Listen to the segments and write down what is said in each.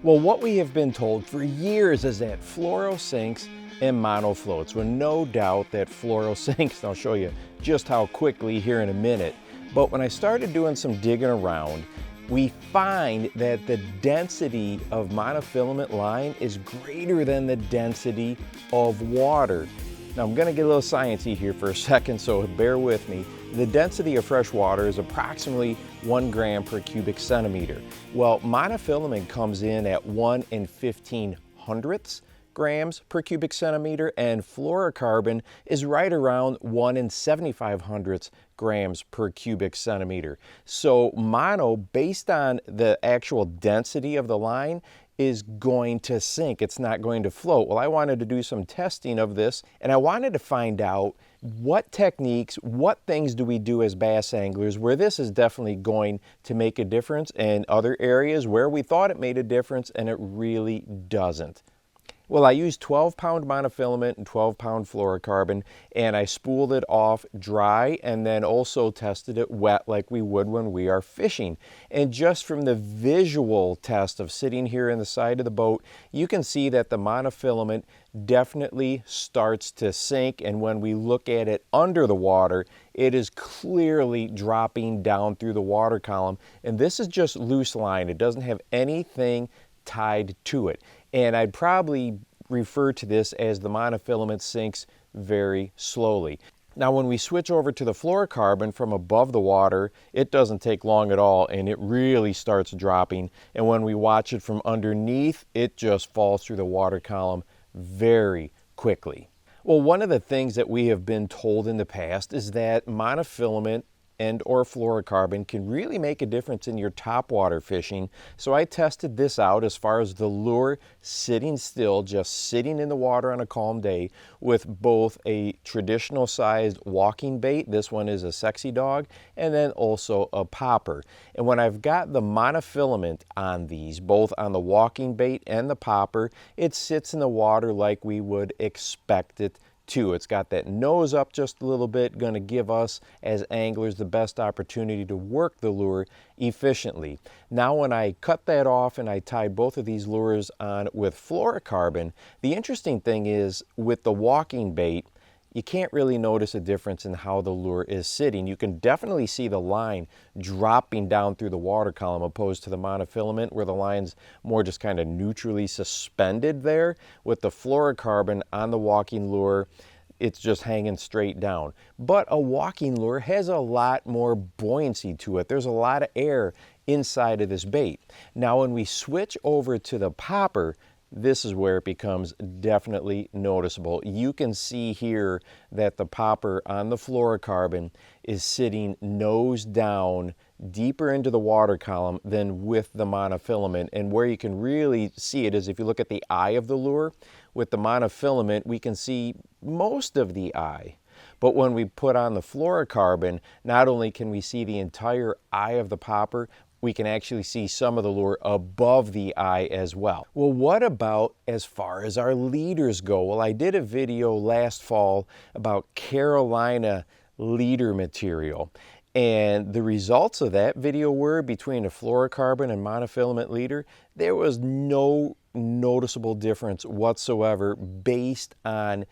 Well, what we have been told for years is that fluoro sinks and mono floats. Well, no doubt that fluoro sinks, and I'll show you just how quickly here in a minute. But when I started doing some digging around, we find that the density of monofilament line is greater than the density of water. Now I'm gonna get a little sciencey here for a second, so bear with me. The density of fresh water is approximately 1 gram per cubic centimeter. Well, monofilament comes in at 1 in 1500ths grams per cubic centimeter, and fluorocarbon is right around 1 in 7500ths grams per cubic centimeter. So mono, based on the actual density of the line, is going to sink. It's not going to float. Well, I wanted to do some testing of this, and I wanted to find out what techniques, what things do we do as bass anglers where this is definitely going to make a difference, and other areas where we thought it made a difference and it really doesn't. Well, I used 12-pound monofilament and 12-pound fluorocarbon, and I spooled it off dry and then also tested it wet like we would when we are fishing. And just from the visual test of sitting here in the side of the boat, you can see that the monofilament definitely starts to sink, and when we look at it under the water, it is clearly dropping down through the water column. And this is just loose line. It doesn't have anything tied to it. And I'd probably refer to this as the monofilament sinks very slowly. Now when we switch over to the fluorocarbon from above the water, it doesn't take long at all, and it really starts dropping. And when we watch it from underneath, it just falls through the water column very quickly. Well, one of the things that we have been told in the past is that monofilament and or fluorocarbon can really make a difference in your topwater fishing. So I tested this out as far as the lure sitting still, just sitting in the water on a calm day, with both a traditional sized walking bait, this one is a sexy dog, and then also a popper. And when I've got the monofilament on these, both on the walking bait and the popper, it sits in the water like we would expect it to. It's got that nose up just a little bit, going to give us as anglers the best opportunity to work the lure efficiently. Now when I cut that off and I tied both of these lures on with fluorocarbon, the interesting thing is with the walking bait, you can't really notice a difference in how the lure is sitting. You can definitely see the line dropping down through the water column opposed to the monofilament where the line's more just kind of neutrally suspended there. With the fluorocarbon on the walking lure, it's just hanging straight down. But a walking lure has a lot more buoyancy to it. There's a lot of air inside of this bait. Now when we switch over to the popper, this is where it becomes definitely noticeable. You can see here that the popper on the fluorocarbon is sitting nose down deeper into the water column than with the monofilament. And where you can really see it is if you look at the eye of the lure. With the monofilament, we can see most of the eye. But when we put on the fluorocarbon, not only can we see the entire eye of the popper, we can actually see some of the lure above the eye as well. Well, what about as far as our leaders go? Well, I did a video last fall about Carolina leader material. And the results of that video were between a fluorocarbon and monofilament leader, there was no noticeable difference whatsoever based on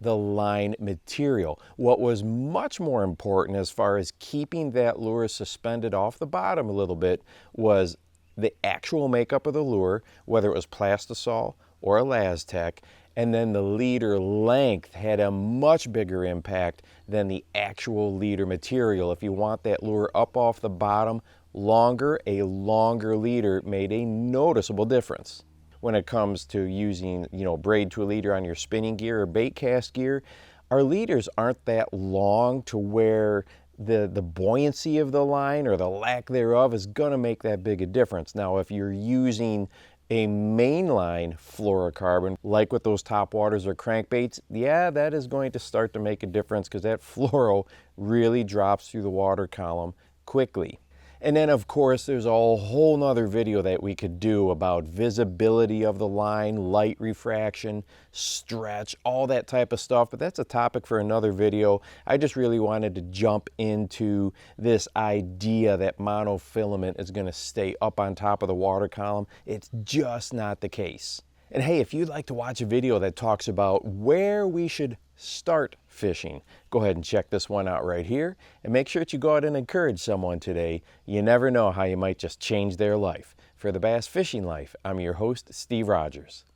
the line material. What was much more important as far as keeping that lure suspended off the bottom a little bit was the actual makeup of the lure, whether it was plastisol or elastec, and then the leader length had a much bigger impact than the actual leader material. If you want that lure up off the bottom longer, a longer leader made a noticeable difference. When it comes to using, braid to a leader on your spinning gear or bait cast gear, our leaders aren't that long to where the buoyancy of the line or the lack thereof is going to make that big a difference. Now, if you're using a mainline fluorocarbon, like with those Topwaters or Crankbaits, yeah, that is going to start to make a difference because that fluoro really drops through the water column quickly. And then of course there's a whole nother video that we could do about visibility of the line, light refraction, stretch, all that type of stuff, but that's a topic for another video. I just really wanted to jump into this idea that monofilament is going to stay up on top of the water column. It's just not the case. And hey, if you'd like to watch a video that talks about where we should start fishing, go ahead and check this one out right here, and make sure that you go out and encourage someone today. You never know how you might just change their life. For the Bass Fishing Life, I'm your host, Steve Rogers.